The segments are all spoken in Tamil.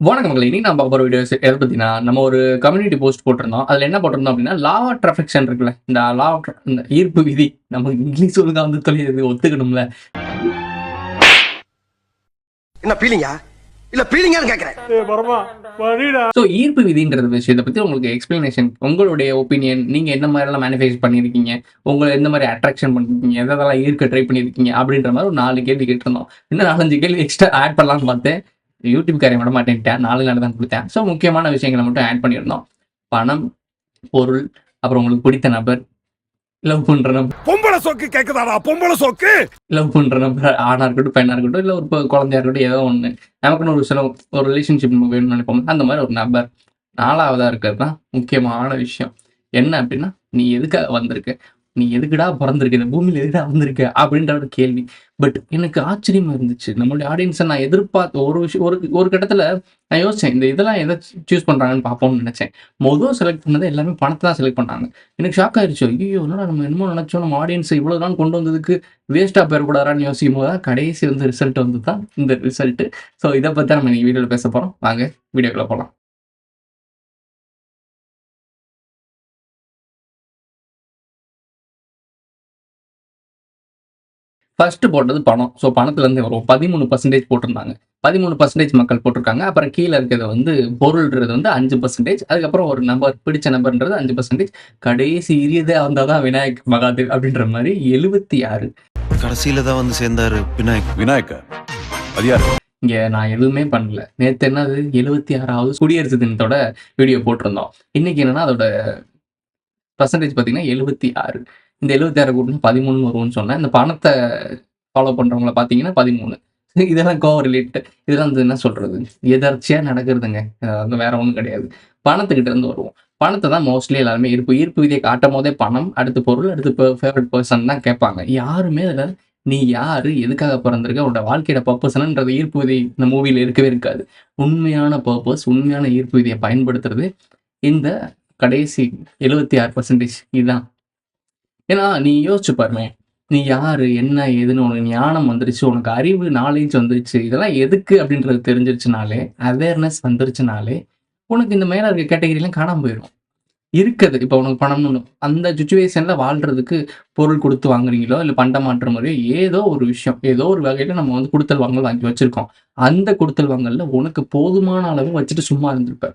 வணக்கம் மக்களே. இன்னைக்கு நான் பார்க்க போற வீடியோஸ் எத பத்தினா, நம்ம ஒரு கம்யூனிட்டி போஸ்ட் போட்டிருந்தோம். அதுல என்ன போட்டிருந்தோம் அப்படின்னா, லா ஆஃப் அட்ராக்ஷன் இருக்குல்ல. இந்த லா ஆஃப் இந்த ஈர்ப்பு விதி. நமக்கு இங்கிலீஷ் ஒழுங்கா வந்து தொலையுது ஒத்துக்கணும்ல. என்ன பீலிங்கா? இல்ல பீலிங்கான்னு கேக்குறேன். ஸோ ஈர்ப்பு விதின்ற விஷயத்த பத்தி உங்களுக்கு எக்ஸ்பிளனேஷன், உங்களுடைய ஒப்பீனியன், நீங்க என்ன மாதிரிலாம் மேனிஃபெஸ்ட் பண்ணியிருக்கீங்க, உங்கள எந்த மாதிரி அட்ராக்ஷன் பண்ணிருக்கீங்க, எதெல்லாம் ஈர்க்க ட்ரை பண்ணியிருக்கீங்க அப்படின்ற மாதிரி ஒரு 4 கேள்வி கேட்டிருந்தோம். இன்னும் 4, 5 கேள்வி எக்ஸ்ட்ரா ஆட் பண்ணலாம்னு பார்த்தேன். யூடியூப் காரன் விட மாட்டேன்ட்டேன். 4 நாள் தான் குடுத்தேன். ஸோ முக்கியமான விஷயங்கள மட்டும் ஆட் பண்ணியிருந்தோம். பணம், பொருள், அப்புறம் உங்களுக்கு பிடித்த நபர், லவ் பண்ற நபர், பொம்பளை சோக்கு கேக்குதாடா? பொம்பளை சோக்கு லவ் பண்ற நபர் ஆணா இருக்கட்டும், பெண்ணா இருக்கட்டும், இல்ல ஒரு குழந்தையா இருக்கட்டும், ஏதோ ஒண்ணு. நமக்குன்னு ஒரு ரிலேஷன்ஷிப் நம்ம வேணும்னு நினைப்போம். அந்த மாதிரி ஒரு நபர். 4வதா இருக்கிறது தான் முக்கியமான விஷயம். என்ன அப்படின்னா, நீ எதுக்காக வந்திருக்க? நீ எதுக்குடா பொறந்திருக்க? இந்த பூமியில எதுக்குடா வந்திருக்க? அப்படின்ற ஒரு கேள்வி. பட் எனக்கு ஆச்சரியமா இருந்துச்சு. நம்மளுடைய ஆடியன்ஸ நான் எதிர்பார்த்த ஒரு விஷயம் ஒரு கட்டத்துல நான் யோசிச்சேன். இந்த இதெல்லாம் எத சூஸ் பண்றாங்கன்னு பார்ப்போம்னு நெனச்சேன். செலக்ட் பண்ணது எல்லாமே பணத்த தான் செலக்ட் பண்ணாங்க. எனக்கு ஷாக் ஆயிருச்சு. ஐய்யயோ! என்னடா நம்ம என்னமோ நெனச்சோம். நம்ம ஆடியன்ஸ இவ்வளோ நாள் கொண்டு வந்ததுக்கு வேஸ்ட்டா போயிறக்கூடாதான்னு யோசிக்கும்போது தான் கடைசி வந்து ரிசல்ட் வந்து தான் இந்த ரிசல்ட். ஸோ இத பத்தி தான் நம்ம இன்னைக்கு வீடியோல பேச போறோம். வாங்க வீடியோக்குள்ள போலாம். ஃபர்ஸ்ட் போட்டது பணம். ஸோ பணத்துலருந்து வரும். 13% போட்டிருந்தாங்க. 13% மக்கள் போட்டிருக்காங்க. அப்புறம் கீழ இருக்கிறது வந்து பொருள்ன்றது வந்து 5%. அதுக்கப்புறம் ஒரு நபர், பிடிச்ச நபர்ன்றது 5%. கடைசி இறுதியா வந்தா தான் விநாயக் மகாதேவ் அப்படின்ற மாரி 76. கடைசியில தான் வந்து சேர்ந்தாரு விநாயக். அது யாரு? இங்க நான் எதுவுமே பண்ணல. நேத்து என்னது 76வது குடியரசு தினத்தோட வீடியோ போட்டிருந்தோம். இன்னைக்கு என்னன்னா அதோட பெர்சன்டேஜ் பார்த்தீங்கன்னா 76. இந்த 76 கூட்டுனா 13ன்னு வரும்னு சொன்னேன். இந்த பணத்த ஃபாலோ பண்றவங்கள பார்த்தீங்கன்னா 13. இதெல்லாம் கோரிலேட். இதெல்லாம் வந்து என்ன சொல்றது? எதர்ச்சியா நடக்கிறதுங்க. அது வேற ஒண்ணும் கிடையாது. பணத்துக்கிட்ட இருந்து வருவோம். பணத்த தான் மோஸ்ட்லி எல்லாருமே ஈர்ப்பு விதிய காட்டும்போதே பணம், அடுத்து பொருள், அடுத்து ஃபேவரைட் பெர்சன் தான் கேட்பாங்க. யாருமே அதுல நீ யாரு? எதுக்காக பொறந்திருக்க? உன்னோட வாழ்க்கையோட பர்ப்பஸ் என்னன்றது ஈர்ப்பு விதி இந்த மூவில இருக்கவே இருக்காது. உண்மையான பர்ப்பஸ், உண்மையான ஈர்ப்பு விதிய பயன்படுத்துறது இந்த கடைசி 76% இதுதான். ஏன்னா, நீ யோசிச்சு பாருங்களேன். நீ யாரு? என்ன? ஏதுன்னு உனக்கு ஞானம் வந்துருச்சு. உனக்கு அறிவு, நாலேட்ஜ் வந்துருச்சு. இதெல்லாம் எதுக்கு அப்படின்றது தெரிஞ்சிருச்சுனாலே, அவேர்னஸ் வந்துருச்சுனாலே, உனக்கு இந்த மேல இருக்க கேட்டகரிலாம் காணாம போயிரும். இருக்குது. இப்ப உனக்கு பணம்னு ஒண்ணு அந்த சிச்சுவேஷன்ல வாழ்றதுக்கு பொருள் குடுத்து வாங்குறீங்களோ, இல்ல பண்டமாற்று முறையோ ஏதோ ஒரு விஷயம், ஏதோ ஒரு வகையில நம்ம வந்து குடுக்கல் வாங்கல் வாங்கி வச்சிருக்கோம். அந்த குடுக்கல் வாங்கல்ல உனக்கு போதுமான அளவு வச்சுட்டு சும்மா இருந்திருப்ப.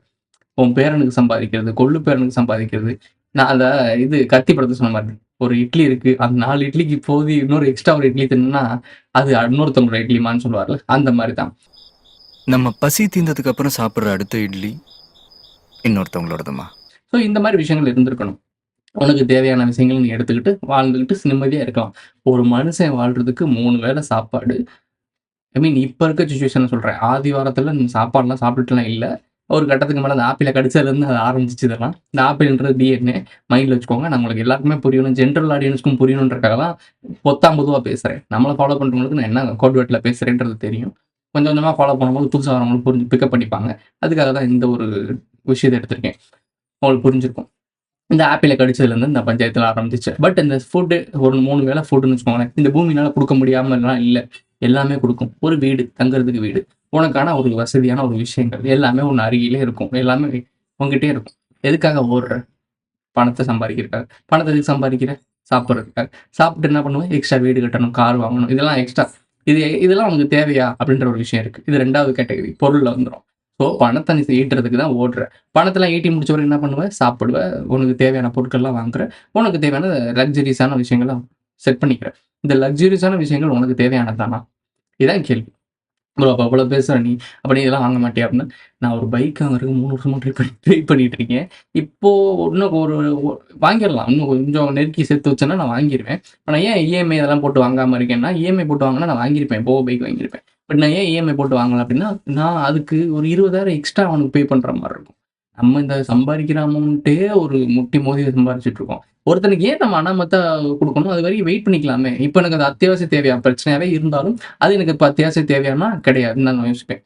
உன் பேரனுக்கு சம்பாதிக்கிறது, கொள்ளு பேரனுக்கு சம்பாதிக்கிறது. நான் அந்த இது கத்தி படத்துல சொன்ன மாரி. ஒரு இட்லி இருக்கு. அந்த 4 இட்லிக்கு போதி இன்னொரு எக்ஸ்ட்ரா ஒரு இட்லி தின்னுனா, அது இன்னொருத்தவங்களோட இட்லிமான்னு சொல்லுவார்ல. அந்த மாரி தான். நம்ம பசி தீர்ந்ததுக்கு அப்புறம் சாப்பிடுற அடுத்த இட்லி இன்னொருத்தவங்களோடதுமா? ஸோ இந்த மாரி விஷயங்கள் இருந்திருக்கணும். உனக்கு தேவையான விஷயங்கள நீ எடுத்துக்கிட்டு, வாழ்ந்துகிட்டு நிம்மதியா இருக்கலாம். ஒரு மனுஷன் வாழ்றதுக்கு 3 வேள சாப்பாடு. ஐ மீன் இப்ப இருக்க சிச்சுவேஷன்ல சொல்றேன். ஆதி காலத்துல நீ சாப்பாடுலாம் சாப்பிட்டுட்டுலாம் இல்ல. ஒரு கட்டத்துக்கு மேல அந்த ஆப்பிள கடிச்சதுலருந்து அது ஆரம்பிச்சுச்சு இதெல்லாம். இந்த ஆப்பிள்ன்றது டிஎன்ஏ மைண்ட்ல வச்சுக்கோங்க. நான் உங்களுக்கு எல்லாருக்குமே புரியணும். ஜெனரல் ஆடியன்ஸ்க்கும் புரியணுன்றதுக்காக தான் பொத்தாம் பொதுவா பேசுறேன். நம்மள ஃபாலோ பண்றவங்களுக்கு நான் என்ன கோட் வேர்ட்ல பேசுறேன்றது தெரியும். கொஞ்சம் கொஞ்சமா ஃபாலோ பண்ணும்போது புதுசா வரவங்களுக்கு புரிஞ்சு பிக்கப் பண்ணிப்பாங்க. அதுக்காக தான் இந்த ஒரு விஷயத்த எடுத்திருக்கேன். உங்களுக்கு புரிஞ்சிருக்கும். இந்த ஆப்பிள கடிச்சதுலருந்து இந்த பஞ்சாயத்துல ஆரம்பிச்சுச்சு. பட் இந்த ஃபுட் ஒரு 3 வேள ஃபுட்ன்னு வச்சுக்கோங்களேன். இந்த பூமினால குடுக்க முடியாமலாம் இல்ல. எல்லாமே குடுக்கும். ஒரு வீடு, தங்குறதுக்கு வீடு. உனக்கான ஒரு வசதியான ஒரு விஷயங்கள். எல்லாமே உன் அருகிலே இருக்கும். எல்லாமே உன்கிட்டயே இருக்கும். எதுக்காக ஓடுற? பணத்த சம்பாதிக்கிறதுக்காக. பணத்த எதுக்கு சம்பாதிக்கிற? சாப்பிடுறதுக்காக. சாப்பிட்டு என்ன பண்ணுவ? எக்ஸ்ட்ரா வீடு கட்டணும், கார் வாங்கணும். இதெல்லாம் எக்ஸ்ட்ரா. இதெல்லாம் உனக்கு தேவையா? அப்படின்ற ஒரு விஷயம் இருக்கு. இது 2வது கேட்டகரி. பொருள்ல வந்துரும். ஸோ பணத்த நீ ஈட்டுறதுக்கு தான் ஓடுற. பணத்தெல்லாம் ஈட்டி முடிச்ச பிறகு என்ன பண்ணுவ? சாப்பிடுவ. உனக்கு தேவையான பொருட்கள்லாம் வாங்குற. உனக்கு தேவையான லக்ஸுரியஸான விஷயங்கள செட் பண்ணிக்கிற. இந்த லக்ஸுரியஸான விஷயங்கள் உனக்கு தேவையானது தானா? இதான் கேள்வி. ப்ரோ அப்ப அவ்வளோ பேசுற நீ. அப்ப நீ இதெல்லாம் வாங்க மாட்டியா? அப்படின்னா, நான் ஒரு பைக் வாங்குறதுக்கு 3 வருஷமா ட்ரை பண்ணிட்டு இருக்கேன். இப்போ இன்னும் ஒரு வாங்கிரலாம். இன்னும் கொஞ்சம் நெருக்கி சேர்த்து வச்சேன்னா நான் வாங்கிருவேன். ஆனா ஏன் இஎம்ஐ இதெல்லாம் போட்டு வாங்காம இருக்கேன்னா, இஎம்ஐ போட்டு வாங்குனா நான் வாங்கியிருப்பேன். போவோ பைக் வாங்கியிருப்பேன். பட் நான் ஏன் இஎம்ஐ போட்டு வாங்கல அப்படின்னா, நான் அதுக்கு ஒரு 20,000 எக்ஸ்ட்ரா அவனுக்கு பே பண்ற மாரி இருக்கும். நம்ம இந்த சம்பாரிக்கிற அமௌண்ட்டே ஒரு முட்டி மோதி சம்பாரிச்சுட்டு இருக்கோம். ஒருத்தனுக்கு ஏன் நம்ம அனாமத்தா குடுக்கணும்? அது வரைக்கும் வெயிட் பண்ணிக்கலாமே! இப்ப எனக்கு அது அத்தியாவசிய தேவையா? பிரச்சனையாவே இருந்தாலும், அது எனக்கு இப்ப அத்தியாவசிய தேவையான்னா கிடையாதுன்னு தான் நான் யோசிப்பேன்.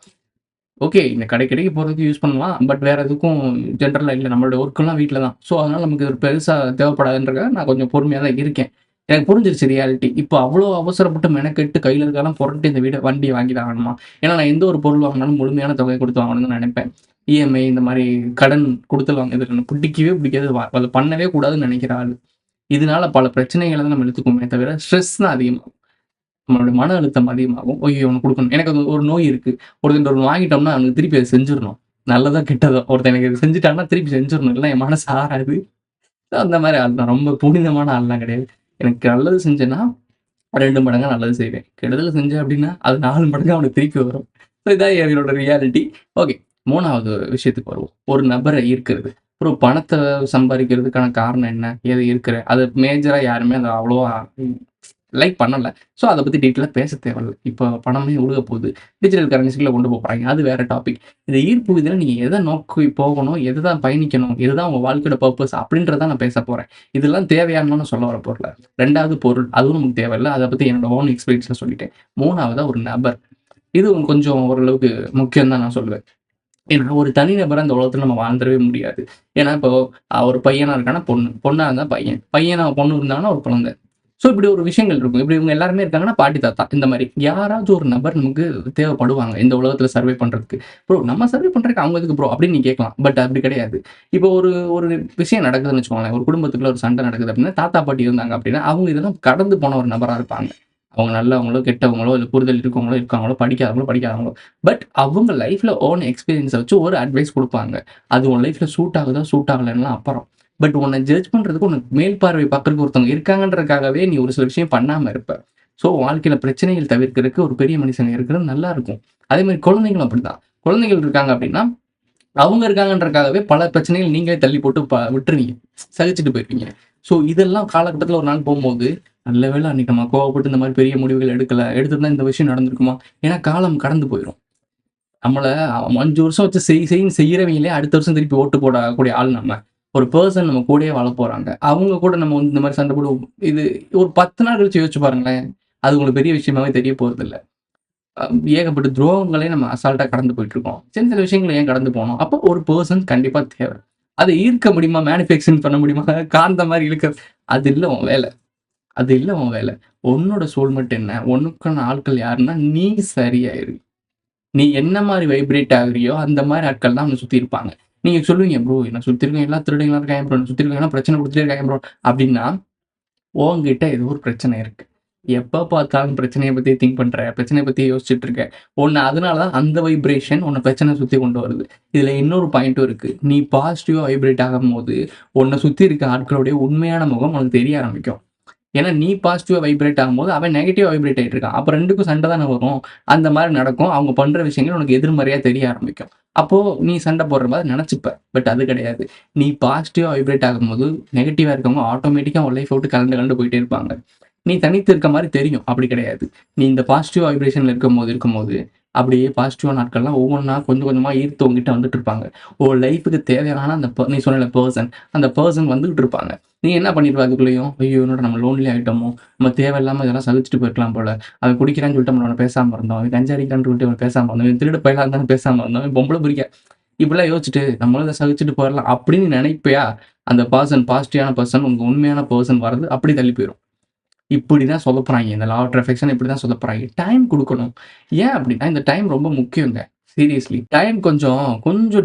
ஓகே. இந்த கடைக்கு போறதுக்கு யூஸ் பண்ணலாம். பட் வேற எதுக்கும் ஜென்ரலா இல்ல. நம்மளோட ஒர்க்லாம் வீட்ல தான். ஸோ, அதனால நமக்கு இது பெருசா தேவைப்படாதுன்றதுக்காக நான் கொஞ்சம் பொறுமையா தான் இருக்கேன். எனக்கு புரிஞ்சிருச்சு ரியாலிட்டி. இப்போ அவ்வளோ அவசரப்பட்டு மெனக்கெட்டு கையில இருக்கலாம் புரட்டி இந்த வண்டிய வாங்கி தான் ஆகணுமா? ஏன்னா நான் எந்த ஒரு பொருள் வாங்கினாலும் முழுமையான தொகையை குடுத்து வாங்கணும்னு தான் நெனைப்பேன். இஎம்ஐ இந்த மாரி கடன் குடுத்தல் வாங்குறது எனக்கு பிடிக்கவே பிடிக்காது. அத பண்ணவே கூடாதுன்னு நெனைக்கிற ஆளு. இதனால பல பிரச்சனைகள தான் நம்ம இழுத்துக்குவோமே தவிர, ஸ்ட்ரெஸ் தான் அதிகமாகும். நம்மளுடைய மன அழுத்தம் அதிகமாகும். ஐயோ! இவனுக்கு குடுக்கணும். எனக்கு அது ஒரு நோய் இருக்கு. ஒருத்தன்ட்ட ஒண்ணு வாங்கிட்டோம்னா, அவனுக்கு திருப்பி அத செஞ்சிரணும். நல்லதோ, கெட்டதோ. ஒருத்தன் எனக்கு இத செஞ்சுட்டான்னா, திருப்பி செஞ்சிரணும். இல்லன்னா என் மனசு ஆறாது. அந்த மாரி ஆள் தான். ரொம்ப புனிதமான ஆள்லாம் கிடையாது. எனக்கு நல்லது செஞ்சேன்னா, 2 மடங்கா நல்லது செய்வேன். கெடுதல் செஞ்சேன் அப்டின்னா, அது 4 மடங்கா அவனுக்கு திருப்பி வரும். ஸோ இதான் என்னோட ரியாலிட்டி. ஓகே. 3வது விஷயத்துக்கு வருவோம். ஒரு நபர ஈர்க்கிறது. ப்ரோ பணத்த சம்பாரிக்கிறதுக்கான காரணம் என்ன? எது ஈர்க்கிற? அது மேஜரா யாருமே அத அவ்வளவா லைக் பண்ணல. ஸோ அத பத்தி டீட்டெயிலா பேச தேவையில்ல. இப்போ பணமே ஒழுக போகுது. டிஜிட்டல் கரன்சிக்குள்ள கொண்டு போறாய்ங்க. அது வேற டாபிக். இந்த ஈர்ப்பு விதியில நீங்க எத நோக்கி போகணும்? எதுதான் பயணிக்கணும்? இதுதான் உங்க வாழ்க்கையோட பர்ப்பஸ் அப்படின்றத நான் பேச போறேன். இதெல்லாம் தேவையானன்னு நான் சொல்ல வரப்போறல. 2வது பொருள். அதுவும் நமக்கு தேவையில்ல. அத பத்தி என்னோட ஓன் எக்ஸ்பீரியன்ஸ்ல சொல்லிட்டேன். 3வதா ஒரு நபர். இது கொஞ்சம் ஓரளவுக்கு முக்கியம் தான் நான் சொல்லுவேன். ஏன்னா, ஒரு தனிநபரா இந்த உலகத்துல நம்ம வாழ்ந்துறவே முடியாது. ஏன்னா, இப்போ ஒரு பையனா இருக்கான்னா பொண்ணு. பொண்ணா இருந்தா பையன். பையனா பொண்ணு இருந்தாங்கன்னா ஒரு குழந்தை. ஸோ இப்படி ஒரு விஷயங்கள் இருக்கும். இப்படி இவங்க எல்லாருமே இருக்காங்கன்னா பாட்டி, தாத்தா இந்த மாரி. யாராச்சும் ஒரு நபர் நமக்கு தேவைப்படுவாங்க. இந்த உலகத்துல சர்வை பண்றதுக்கு. ப்ரோ நம்ம சர்வை பண்றதுக்கு அவங்க எதுக்கு ப்ரோ? அப்படின்னு நீ கேட்கலாம். பட் அப்படி கிடையாது. இப்போ ஒரு ஒரு விஷயம் நடக்குதுன்னு வச்சுக்கோங்களேன். ஒரு குடும்பத்துக்குள்ள ஒரு சண்டை நடக்குது அப்படின்னா, தாத்தா, பாட்டி இருந்தாங்க அப்படின்னா, அவங்க இதெல்லாம் கடந்து போன ஒரு நபரா இருப்பாங்க. அவங்க நல்லவங்களோ, கெட்டவங்களோ, இல்ல புரிதல் இருக்கவங்களோ இருக்காங்களோ, படிக்காதவங்களோ. பட் அவங்க லைஃப்ல ஓன் எக்ஸ்பீரியன்ஸ வச்சு ஒரு அட்வைஸ் குடுப்பாங்க. அது உன் லைஃப்ல சூட் ஆகுதா, சூட் ஆகலன்னுலாம் அப்புறம். பட் உன்ன ஜட்ஜ் பண்றதுக்கு உனக்கு மேல் பார்வை பார்க்கறதுக்கு ஒருத்தவங்க இருக்காங்கன்றதுக்காகவே நீ ஒரு சில விஷயம் பண்ணாம இருப்ப. ஸோ வாழ்க்கையில பிரச்சனைகள் தவிர்க்கிறதுக்கு ஒரு பெரிய மனுஷங்க இருக்கிறது நல்லா இருக்கும். அதே மாரி குழந்தைகளும் அப்படிதான். குழந்தைகள் இருக்காங்க அப்படின்னா, அவங்க இருக்காங்கன்றதுக்காகவே பல பிரச்சனைகள் நீங்களே தள்ளி போட்டு விட்டுருவீங்க. சகிச்சுட்டு போயிருவீங்க. ஸோ இதெல்லாம் காலகட்டத்தில ஒரு நாள் போம்போது, நல்ல வேளை அன்னைக்கு நம்ம கோவப்பட்டு இந்த மாரி பெரிய முடிவுகள் எடுக்கல. எடுத்திருந்தா இந்த விஷயம் நடந்திருக்குமா? ஏன்னா காலம் கடந்து போயிரும். நம்மள 5 வருஷம் வச்சு செய்ன்னு செய்றவங்களே அடுத்த வருஷம் திருப்பி ஓட்டு போடக்கூடிய ஆள் நம்ம. ஒரு பெர்சன் நம்ம கூடயே வாழப் போறாங்க. அவங்க கூட நம்ம வந்து இந்த மாரி சண்டை போடுவோம். இது ஒரு 10 நாள் கழிச்சு யோசிச்சு பாருங்களேன். அது உங்களுக்கு பெரிய விஷயமாவே தெரிய போறதில்ல. அ ஏகப்பட்ட துரோகங்களே நம்ம அசால்ட்டா கடந்து போயிட்டுருக்கோம். சின்ன சின்ன விஷயங்கள ஏன் கடந்து போனோம்? அப்போ ஒரு பெர்சன் கண்டிப்பா தேவை. அத ஈர்க்க முடியுமா? மேனிஃபெக்ஷன் பண்ண முடியுமா? காந்த மாரி இழுக்க அது இல்ல உன் வேல. அது இல்ல உன் வேல. உன்னோட சோல்மேட் என்ன? உனக்கான ஆட்கள் யாருன்னா, நீ சரியா இரு. நீ என்ன மாரி வைப்ரேட் ஆகுறியோ, அந்த மாரி ஆட்கள் தான் உன்ன சுத்தி இருப்பாங்க. நீங்க சொல்லுவீங்க, "ப்ரோ என்ன சுத்தி இருக்கவங்க எல்லாம் திருடங்களா இருக்காங்க ப்ரோ. என்ன சுத்தி இருக்கவங்க எல்லாம் பிரச்சனை குடுத்துட்டே இருக்காங்க ப்ரோ." அப்படின்னா, உன்கிட்ட ஏதோ ஒரு பிரச்சனை இருக்கு. எப்ப பார்த்தாலும் பிரச்சனைய பத்தியே திங்க் பண்ற. பிரச்சனைய பத்தியே யோசிச்சுட்டு இருக்க. அதனால தான் அந்த வைப்ரேஷன் உன்ன பிரச்சனை சுத்தி கொண்டு வருது. இதுல இன்னொரு பாயிண்ட்டும் இருக்கு. நீ பாசிட்டிவா வைப்ரேட் ஆகும்போது, உன்ன சுத்தி இருக்க ஆட்களுடைய உண்மையான முகம் உனக்கு தெரிய ஆரம்பிக்கும். ஏன்னா, நீ பாசிட்டிவா வைப்ரேட் ஆகும்போது, அவன் நெகட்டிவா வைப்ரேட் ஆயிட்டு இருக்கான். அப்ப 2க்கும் சண்டை தானே வரும். அந்த மாரி நடக்கும். அவங்க பண்ற விஷயங்கள் உனக்கு எதிர்மறையா தெரிய ஆரம்பிக்கும். அப்போ நீ சண்டை போடுற மாரி நெனச்சுப்ப. பட் அது கிடையாது. நீ பாசிட்டிவா வைப்ரேட் ஆகும்போது, நெகட்டிவா இருக்கவங்க ஆட்டோமேட்டிக்கா உன் லைஃப்ப விட்டு கலண்டு போயிட்டே இருப்பாங்க. நீ தனித்து இருக்க மாரி தெரியும். அப்படி கிடையாது. நீ இந்த பாசிட்டிவ் வைப்ரேஷன்ல இருக்கும்போது, அப்படியே பாசிட்டிவான நாட்கள்லாம் ஒவ்வொன்னா கொஞ்சம் கொஞ்சமா ஈர்த்து உன்கிட்ட வந்துட்டு இருப்பாங்க. உன் லைஃப்‌க்கு தேவையான அந்த நீ சொன்னல பெர்சன், அந்த பெர்சன் வந்துகிட்டு இருப்பாங்க. நீ என்ன பண்ணிருவ அதுக்குள்ளேயும், ஐயோ! என்னடா நம்ம லோன்லி ஆயிட்டோமோ! நம்ம தேவையில்லாம இதெல்லாம் சகிச்சுட்டு போயிருக்கலாம் போல. அவன் குடிக்கிறான்னு சொல்லிட்டு நம்மள பேசாம இருந்தோம். அவன் கஞ்சா அடிக்கிறான்னு சொல்லிட்டு இவன பேசாம இருந்தோம். இவன் திருட பயலா இருந்தாலும் பேசாம இருந்தோம். இவன் பொம்பள பொறிக்க இப்படிலாம் யோசிச்சுட்டு நம்மளும் இத சகிச்சுட்டு போயிரலாம் அப்படின்னு நினைப்பியா, அந்த பாசிட்டிவான பெர்சன் உங்க உண்மையான பெர்சன் வர்றது அப்படி தள்ளி போயிரும். இப்படிதான் சொதப்புறாய்ங்க. இந்த லா ஆஃப் அட்ராக்ஷன் இப்படிதான் சொதப்புறாய்ங்க. டைம் குடுக்கணும். ஏன் அப்படின்னா, இந்த டைம் ரொம்ப முக்கியங்க. சீரியஸ்லி. டைம் கொஞ்சம்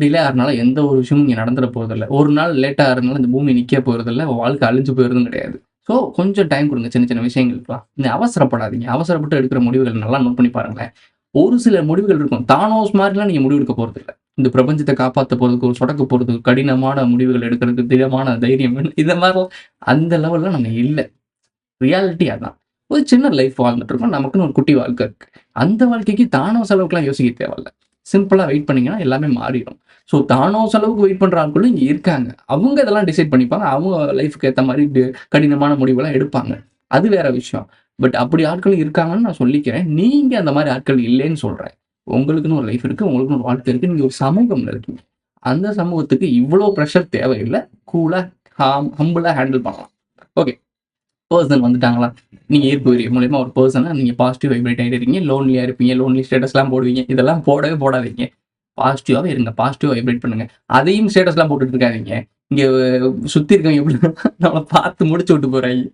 டிலே ஆறனால எந்த ஒரு விஷயமும் இங்க நடந்துற போறதில்ல. ஒரு நாள் லேட்டா ஆறனால இந்த பூமி நிக்க போறதில்ல. வாழ்க்கை அழிஞ்சு போயிறதும் கிடையாது. ஸோ கொஞ்சம் டைம் குடுங்க சின்ன சின்ன விஷயங்களுக்குலாம். நீங்க அவசரப்படாதீங்க. அவசரப்பட்டு எடுக்கிற முடிவுகள் நல்லா நோட் பண்ணி பாருங்களேன். ஒரு சில முடிவுகள் இருக்கும். தானோஸ் மாரிலாம் நீங்க முடிவு எடுக்க போறதில்ல. இந்த பிரபஞ்சத்த காப்பாத்த போறதுக்கு, சொடக்க போறதுக்கு, கடினமான முடிவுகள் எடுக்கிறதுக்கு, திடமான தைரியம் வேணும். இந்த மாரிலாம் அந்த லெவல்ல நம்ம இல்ல. ரியாலிட்டி அதான். ஒரு சின்ன லைஃப் வாழ்ந்துட்டு இருக்கோம். நமக்குன்னு ஒரு குட்டி வாழ்க்கை இருக்கு. அந்த வாழ்க்கைக்கு தானோ செலவுக்குலாம் யோசிக்க தேவையில்ல. சிம்பிளா வெயிட் பண்ணீங்கன்னா எல்லாமே மாறிடும். ஸோ தானோ செலவுக்கு வெயிட் பண்ற ஆட்களும் இங்க இருக்காங்க. அவங்க இதெல்லாம் டிசைட் பண்ணிப்பாங்க. அவங்க லைஃப்‌க்கு ஏத்த மாரி கடினமான முடிவுலாம் எடுப்பாங்க. அது வேற விஷயம். பட் அப்படி ஆட்களும் இருக்காங்கன்னு நான் சொல்லிக்கிறேன். நீங்க அந்த மாரி ஆட்கள் இல்லைன்னு சொல்றேன். உங்களுக்குன்னு ஒரு லைஃப் இருக்கு. உங்களுக்குன்னு ஒரு வாழ்க்கை இருக்கு. நீங்க ஒரு சமூகம்ல இருக்கீங்க. அந்த சமூகத்துக்கு இவ்ளோ பிரஷர் தேவையில்ல. கூலா, ஹம்பிளா ஹேண்டில் பண்ணலாம். ஓகே. பெர்சன் வந்துட்டாங்களா? நீங்க ஈர்ப்பு விதி மூலியமா ஒரு பெர்சன நீங்க பாசிட்டிவ் வைப்ரேட் ஆயிட்டு இருக்கீங்க. லோன்லியா இருப்பீங்க. லோன்லி ஸ்டேட்டஸ்லாம் போடுவீங்க. இதெல்லாம் போடவே போடாதீங்க. பாசிட்டிவாவே இருங்க. பாசிட்டிவா வைப்ரேட் பண்ணுங்க. அதையும் ஸ்டேட்டஸ்லாம் போட்டுட்டு இருக்காதீங்க. இங்க சுத்தி இருக்கவங்க எப்படின்னா நம்மள பார்த்து முடிச்சு விட்டு போறாய்ங்க.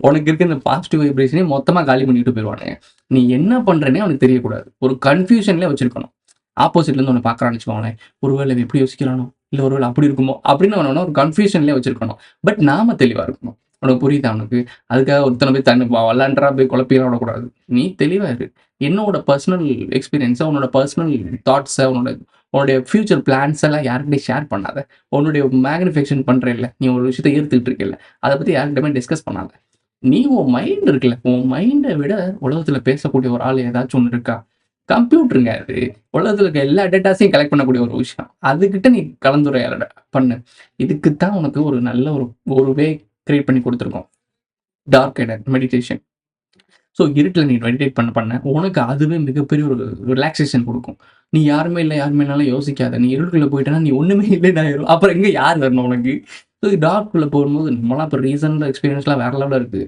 உனக்கு இருக்க இந்த பாசிட்டிவ் வைப்ரேஷனையும் மொத்தமா காலி பண்ணிட்டு போயிருவானுங்க. நீ என்ன பண்றேன்னே அவனுக்கு தெரியக்கூடாது. ஒரு கன்ஃப்யூஷன்லயே வச்சிருக்கணும். ஆப்போசிட்ல இருந்து உன்ன பார்க்குறான்னு வச்சுக்கோங்களேன். ஒருவேளை இவன் இப்படி யோசிக்கிறானோ, இல்ல ஒருவேளை அப்படி இருக்குமோ அப்படின்னு அவன ஒரு கன்ஃப்யூஷன்லயே வச்சிருக்கணும். பட் நாம தெளிவா இருக்கணும். உனக்கு புரியுதா உனக்கு? அதுக்காக ஒருத்தனை போய் தண்ணி வல்லாண்டரா போய் குழப்பிலாம் விடக்கூடாது. நீ தெளிவா இரு. என்னோட பர்சனல் எக்ஸ்பீரியன்ஸ, உன்னோட பர்சனல் தாட்ஸ, உன்னுடைய ஃபியூச்சர் பிளான்ஸ் எல்லாம் யார்கிட்டயும் ஷேர் பண்ணாத. உன்னுடைய மேக்னிஃபிகேஷன் பண்றேல்ல, நீ ஒரு விஷயத்த ஈர்த்துக்கிட்டு இருக்கல்ல, அத பத்தி யார்கிட்டயுமே டிஸ்கஸ் பண்ணாத. நீ உன் மைண்ட் இருக்குல்ல, உன் மைண்ட விட உலகத்துல பேசக்கூடிய ஒரு ஆள் ஏதாச்சும் ஒண்ணு இருக்கா? கம்ப்யூட்டருங்க அது. உலகத்துல இருக்க எல்லா டேட்டாஸையும் கலெக்ட் பண்ணக்கூடிய ஒரு விஷயம். அதுகிட்ட நீ கலந்துரையாடல் பண்ணு. இதுக்கு தான் உனக்கு ஒரு நல்ல ஒரு வே கிரியேட் பண்ணி குடுத்துருக்கோம். Dark meditation. ஸோ இருட்டுல நீ மெடிடேட் பண்ண உனக்கு அதுவே மிகப்பெரிய ஒரு ரிலாக்சேஷன் குடுக்கும். நீ யாருமே இல்ல, யாருமே இல்லனாலும் யோசிக்காத. நீ இருட்டுக்குள்ள போயிட்டன்னா, நீ ஒண்ணுமே இல்லன்னு ஆயிரும். அப்புறம் எங்க யார் வரணும் உனக்கு? ஸோ டார்க்குள்ள போகும்போது நம்மலாம் இப்ப ரீசென்ட்டா எக்ஸ்பீரியன்ஸ்லாம் வேற லெவல்ல இருக்கு.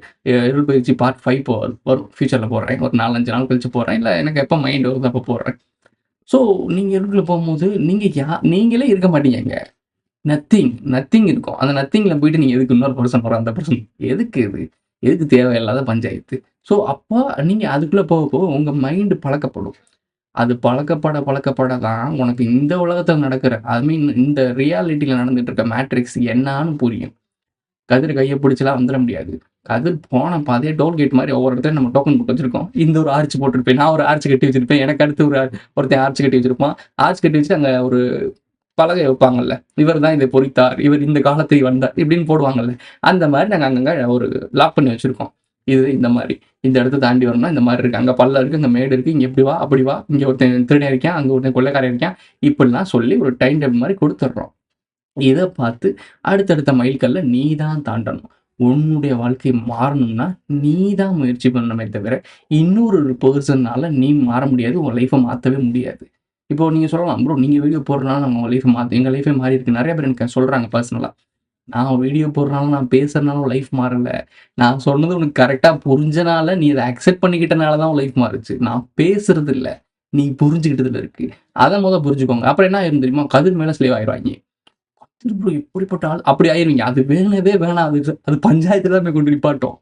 இருள் பயிற்சி பார்ட் 5 இப்போ வரும். ஃபியூச்சர்ல போடுறேன். ஒரு 4, 5 நாள் கழிச்சு போடுறேன். இல்ல எனக்கு எப்ப மைண்ட் வருதோ அப்ப போடுறேன். ஸோ நீங்க இருட்டுக்குள்ள போகும்போது நீங்களே இருக்க மாட்டீங்க அங்க. நத்திங் இருக்கும். அந்த நத்திங்ல போயிட்டு நீங்க எதுக்கு இன்னொரு பெர்சன் வரும், அந்த பெர்சன் எதுக்கு இது? எதுக்கு தேவையில்லாத பஞ்சாயத்து? ஸோ அப்ப நீங்க அதுக்குள்ள போக உங்க மைண்ட் பழக்கப்படும். அது பழக்கப்பட தான் உனக்கு இந்த உலகத்துல நடக்கிற ஐ மீன் இந்த ரியாலிட்டில நடந்துட்டு இருக்க மேட்ரிக்ஸ் என்னான்னு புரியும். கதிர் கைய பிடிச்சுலாம் வந்துர முடியாது. கதிர் போன பாதையே டோல்கேட் மாரி ஒவ்வொரு இடத்துலயும் நம்ம டோக்கன் போட்டு வச்சிருக்கோம். இந்த ஒரு ஆர்ச் போட்டிருப்பேன். நான் ஒரு ஆர்ச் கட்டி வச்சிருப்பேன். எனக்கு அடுத்து ஒருத்தன் ஆர்ச் கட்டி வச்சிருப்பான். ஆர்ச் கட்டி வச்சு அங்க ஒரு பலகை வைப்பாங்கல்ல. இவர் தான் இதை பொறித்தார். இவர் இந்த காலத்தில் வந்தார். இப்படின்னு போடுவாங்கல்ல. அந்த மாரி நாங்க அங்கங்க ஒரு லாக் பண்ணி வச்சிருக்கோம். இது இந்த மாரி. இந்த இடத்த தாண்டி வரணும்னா இந்த மாரி இருக்கு. அங்க பள்ளம் இருக்கு, அங்க மேடு இருக்கு. இங்க இப்படி வா, அப்படி வா. இங்க ஒருத்தன் திருடன் இருக்கான், அங்க ஒருத்தன் கொள்ளைக்காரன் இருக்கான். இப்படிலாம் சொல்லி ஒரு டைம் டேபிள் மாரி குடுத்துடுறோம். இத பார்த்து அடுத்தடுத்த மைல்கல்ல நீ தான் தாண்டணும். உன்னுடைய வாழ்க்கை மாறணும்னா, நீ தான் முயற்சி பண்ணணுமே தவிர, இன்னொரு பெர்சனால நீ மாற முடியாது. உன் லைஃப்ப மாத்தவே முடியாது. இப்போ நீங்க சொல்லலாம், "ப்ரோ நீங்க வீடியோ போடுறனால நம்ம லைஃப் எங்க லைஃபே மாறியிருக்கு." நெறைய பேர் எனக்கு சொல்றாங்க பர்சனலா. நான் வீடியோ போடுறனால, நான் பேசுறனால உன் லைஃப் மாறல. நான் சொன்னது உனக்கு கரெக்ட்டா புரிஞ்சனால, நீ அத அக்செப்ட் பண்ணிக்கிட்டனால தான் உன் லைஃப் மாறுச்சு. நான் பேசுறது இல்ல. நீ புரிஞ்சுக்கிட்டதுல இருக்கு. அத புரிஞ்சுக்கோங்க. அப்புறம் என்ன ஆயிரும் தெரியுமா? கதிர் மேல ஸ்லேவ் ஆயிருவாய்ங்க. "ப்ரோ இப்படிப்பட்ட ஆள்" அப்படி ஆயிருவீங்க. அது வேணவே வேணாம். அது பஞ்சாயத்துல தான் போய் கொண்டு நிப்பாட்டும்.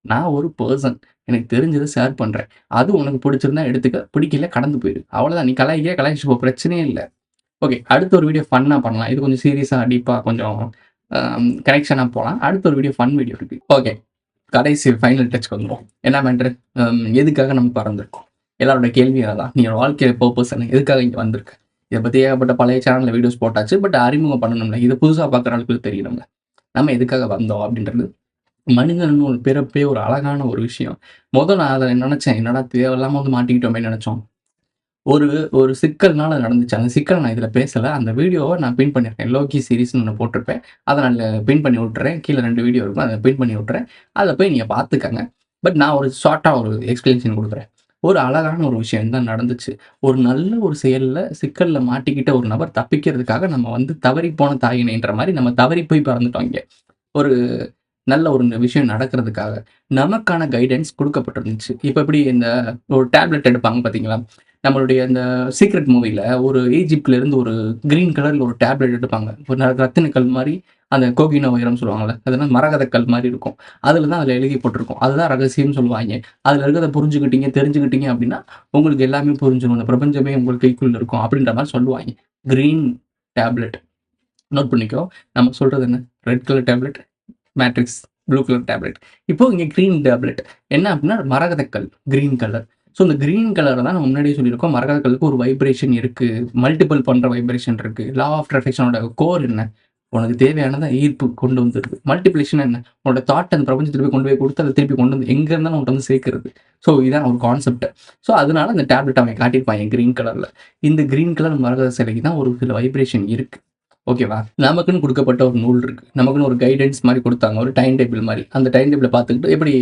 நான் ஒரு பெர்சன். எனக்கு தெரிஞ்சத ஷேர் பண்றேன். அது உனக்கு பிடிச்சிருந்தா எடுத்துக்க. பிடிக்கல கடந்து போயிரு. அவ்வளோதான். நீ கலாய்ச்சிட்டு போ. பிரச்சனையே இல்ல. ஓகே. அடுத்த ஒரு வீடியோ ஃபன்னா பண்ணலாம். இது கொஞ்சம் சீரியஸா, டீப்பா கொஞ்சம் கனெக்ஷனா போலாம். அடுத்த ஒரு வீடியோ ஃபன் வீடியோ இருக்கு. ஓகே. கடைசி ஃபைனல் டச்சுக்கு வந்துருவோம். என்ன மேட்டர்? எதுக்காக நம்ம பறந்திருக்கோம்? எல்லாரோட கேள்வியும் அதான். நீ வாழ்க்கையோட பர்ப்பஸ் என்ன? எதுக்காக இங்க வந்திருக்க? இத பத்தி ஏகப்பட்ட பழைய சேனல்ல வீடியோஸ் போட்டாச்சு. பட் அறிமுகம் பண்ணணும்ல. இத புதுசா பார்க்குற ஆளுங்களுக்கு தெரியணும்ல. நம்ம எதுக்காக வந்தோம் அப்படின்றது. மனிதன்னு ஒரு பிறப்பே ஒரு அழகான ஒரு விஷயம். நான் அத நெனச்சேன். என்னடா தேவையில்லாம மாட்டிக்கிட்டோமேன்னு நெனச்சோம். ஒரு ஒரு சிக்கல்னால நடந்துச்சு. அந்த சிக்கல நான் இதுல பேசல. அந்த வீடியோவ நான் பின் பண்ணியிருக்கேன். லோக்கி சீரிஸ்ன்னு ஒண்ணு போட்டிருப்பேன். அத நான் பின் பண்ணி விட்டுறேன். கீழ 2 வீடியோ இருக்கும். அத பின் பண்ணி விட்டுறேன். அத போய் நீங்க பார்த்துக்கங்க. பட் நான் ஒரு ஷார்ட்டா ஒரு எக்ஸ்பிளனேஷன் குடுக்குறேன். ஒரு அழகான ஒரு விஷயம் தான் நடந்துச்சு. ஒரு நல்ல ஒரு செயல்ல சிக்கல்ல மாட்டிக்கிட்ட ஒரு நபர் தப்பிக்கிறதுக்காக நம்ம தவறி போன தாயினைன்ற மாரி நம்ம தவறி போய் பிறந்துட்டோம் இங்க. ஒரு நல்ல ஒரு விஷயம் நடக்கிறதுக்காக நமக்கான கைடன்ஸ் குடுக்கப்பட்டிருந்துச்சு. இப்ப எப்படி இந்த ஒரு டேப்லெட் எடுப்பாங்க பார்த்தீங்களா? நம்மளுடைய இந்த சீக்ரெட் மூவில ஒரு ஈஜிப்ட்ல இருந்து ஒரு கிரீன் கலர்ல ஒரு டேப்லெட் எடுப்பாங்க. ஒரு ரத்தின கல் மாரி அந்த கோகினோ வைரம் சொல்லுவாங்கல்ல. அதெல்லாம் மரகத கல் மாரி இருக்கும். அதுல எழுதி போட்டிருக்கும். அதுதான் ரகசியம்னு சொல்லுவாய்ங்க. அதுல இருக்கிறத புரிஞ்சுக்கிட்டீங்க, தெரிஞ்சுக்கிட்டீங்க அப்படின்னா, உங்களுக்கு எல்லாமே புரிஞ்சிரும். இந்த பிரபஞ்சமே உங்கள் கைக்குள்ள இருக்கும். அப்படின்ற மாரி சொல்லுவாய்ங்க. Green tablet. நோட் பண்ணிக்கோ. நம்ம சொல்றது என்ன? Red colour tablet, matrix blue colour tablet. இப்போ இங்க கிரீன் டேப்லெட். என்ன அப்படின்னா மரகதக்கல், கிரீன் கலர். ஸோ இந்த கிரீன் கலர தான் நம்ம முன்னாடியே சொல்லியிருக்கோம். மரகதக்கல்லுக்கு ஒரு வைப்ரேஷன் இருக்கு. மல்டிபிள் பண்ற வைப்ரேஷன் இருக்கு. லா ஆஃப் அட்ராக்ஷனோட கோர் என்ன? உனக்கு தேவையானத ஈர்ப்பு கொண்டு வந்துருது. மல்டிப்ளிகேஷன் என்ன? உன்னோட தாட் அந்த பிரபஞ்சத்துல போய் கொண்டு போய் குடுத்து, அத திருப்பி கொண்டு வந்து எங்க இருந்தாலும் உன்ட்ட சேர்க்கிறது. ஸோ இதான் ஒரு கான்செப்ட். ஸோ அதனால அந்த டேப்லெட் அவன் காட்டியிருப்பாங்க கிரீன் கலர்ல. இந்த கிரீன் கலர் மரகத சிலைக்கு தான் ஒரு சில வைப்ரேஷன் இருக்கு. ஓகேவா? நமக்குன்னு குடுக்கப்பட்ட ஒரு நூல் இருக்கு. நமக்குன்னு ஒரு கைடன்ஸ் மாரி குடுத்தாங்க. ஒரு டைம் டேபிள் மாரி. அந்த டைம் டேபிள பார்த்துக்கிட்டு எப்படி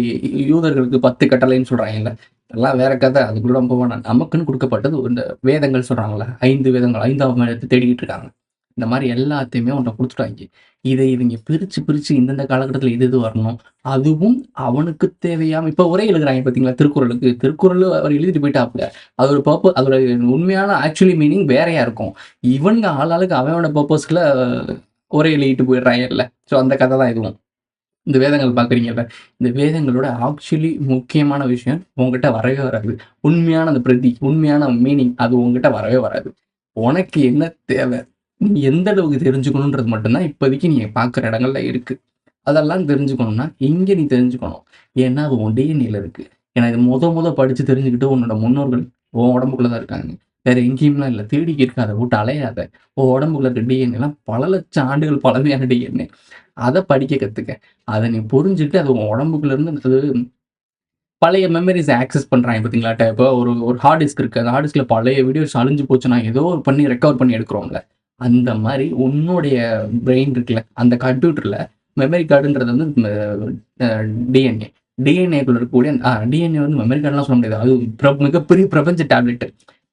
யூதர்களுக்கு 10 கட்டளைன்னு சொல்றாங்கல்ல. அதெல்லாம் வேற கதை. அதுக்குள்ள நம்ம போவேணாம். நமக்குன்னு குடுக்கப்பட்டது இந்த வேதங்கள் சொல்றாங்கல்ல. 5 வேதங்கள். 5ஆம் வேதத்த தேடிக்கிட்டு இருக்காங்க. இந்த மாரி எல்லாத்தையுமே உன்ட்ட குடுத்துட்டாய்ங்க. இத இவங்க பிரிச்சு இந்தந்த காலகட்டத்தில இது வரணும். அதுவும் அவனுக்கு தேவையாம இப்ப உரை எழுதுறாங்க பார்த்தீங்களா? திருக்குறளுக்கு. திருக்குறள் அவர் எழுதிட்டு போயிட்டாப்ல. அதோட அதோட உண்மையான ஆக்சுவலி மீனிங் வேறயா இருக்கும். இவனுங்க ஆளாளுக்கு அவனோட பர்ப்பஸ்க்குள்ள ஒரே எழுதிட்டு போயிடுறாங்கல்ல. ஸோ அந்த கதை தான் இதுவும். இந்த வேதங்கள் பார்க்குறீங்கல்ல, இந்த வேதங்களோட ஆக்சுவலி முக்கியமான விஷயம் உன்கிட்ட வரவே வராது. உண்மையான அந்த பிரதி, உண்மையான மீனிங் அது உன்கிட்ட வரவே வராது. உனக்கு என்ன தேவை? நீ எந்த அளவுக்கு தெரிஞ்சுக்கணுன்றது மட்டும் தான் இப்போதைக்கு நீ பார்க்குற இடங்கள்ல இருக்கு. அதெல்லாம் தெரிஞ்சுக்கணும்னா, இங்க நீ தெரிஞ்சுக்கணும். ஏன்னா, அது உன் டிஎன்ஏல இருக்கு. ஏன்னா இது மொத படிச்சு தெரிஞ்சுக்கிட்டு உன்னோட முன்னோர்கள் உன் உடம்புக்குள்ள தான் இருக்காங்க. வேற எங்கேயும்லாம் இல்ல. தேடிக்கிட்டு இருக்காத, விட்டு அலையாத. உன் உடம்புக்குள்ள இருக்க டிஎன்ஏலாம் பல லட்சம் ஆண்டுகள் பழமையான டிஎன்ஏ. அத படிக்க கத்துக்க. அத நீ புரிஞ்சுட்டு அது உன் உடம்புக்குள்ள இருந்து அது பழைய மெமரீஸ ஆக்சஸ் பண்றாங்க பார்த்தீங்களா? இப்போ ஒரு ஒரு ஹார்ட் டிஸ்க் இருக்கு. அந்த ஹார்ட் டிஸ்க்ல பழைய வீடியோஸ் அழிஞ்சு போச்சுன்னா, ஏதோ ஒரு பண்ணி ரெக்கவர் பண்ணி எடுக்குறோம்ல. அந்த மாரி உன்னுடைய பிரெயின் இருக்குல்ல, அந்த கம்ப்யூட்டர்ல மெமரி கார்டுன்றது வந்து அ டிஎன்ஏ. டிஎன்ஏக்குள்ள இருக்கக்கூடிய டிஎன்ஏ வந்து மெமரி கார்டுலாம் சொல்ல முடியாது. அது மிகப்பெரிய பிரபஞ்ச டேப்லெட்.